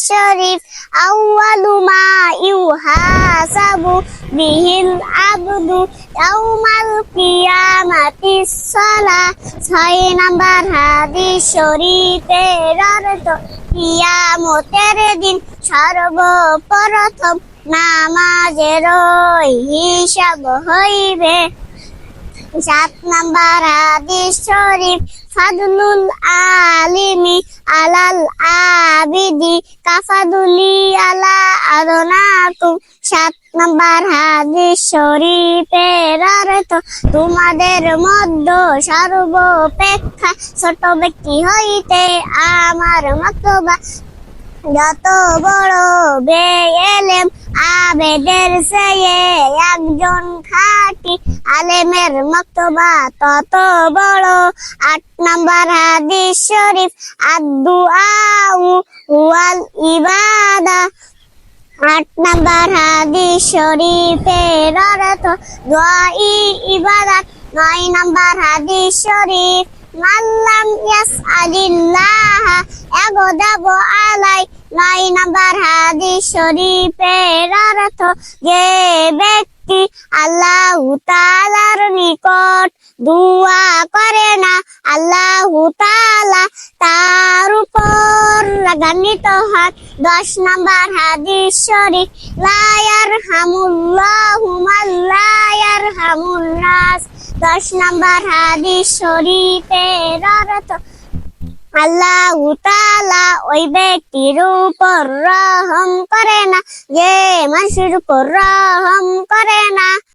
শরীফ আউয়ালু মা ইউহাসাবু বিহিল আবদু ইয়াউমাল কিয়ামাতিস সালাহ। 6 নাম্বার হাদিস শরীফের অর্থ কিয়ামতের দিন সর্বপ্রথম নামাজের হিসাব হইবে। 7 নাম্বার হাদিস শরীফ ফাদলুল আলিমি আলাল আবিদি কাফাদুলি আলা আদনাকুম। 7 নাম্বার হাদিস শরীফের অর্থ তোমাদের মধ্যে সর্বাপেক্ষা ছোট ব্যক্তি হইতে আমার মাতবা যত বড় বেএলেম আবেদের চেয়ে একজন খাঁটি আলেমের মর্তবা তত বড়। 8 নাম্বার হাদিস শরীফ আদ-দুআউ ওয়াল ইবাদা। 8 নাম্বার হাদিস শরীফের অর্থ দোয়াই ইবাদত। 9 নাম্বার হাদিস শরীফ মাল্লাম ইয়াসআলিল্লাহ ইয়াগদাবু আলাই। 9 নাম্বার হাদিস শরীফের অর্থ যে ব্যক্তি আল্লাহ তাআলার নিকট দোয়া করে না আল্লাহ তাআলা তার উপর রাগান্বিত হন। 10 নাম্বার হাদিস শরীফ লা ইয়ারহামুল্লাহু মান লা ইয়ারহামুন নাস। 10 নাম্বার হাদিস শরীফের অর্থ আল্লাহ তাআলা ওই ব্যক্তির উপর রহম করে না যে মানুষের উপর রহম করে না।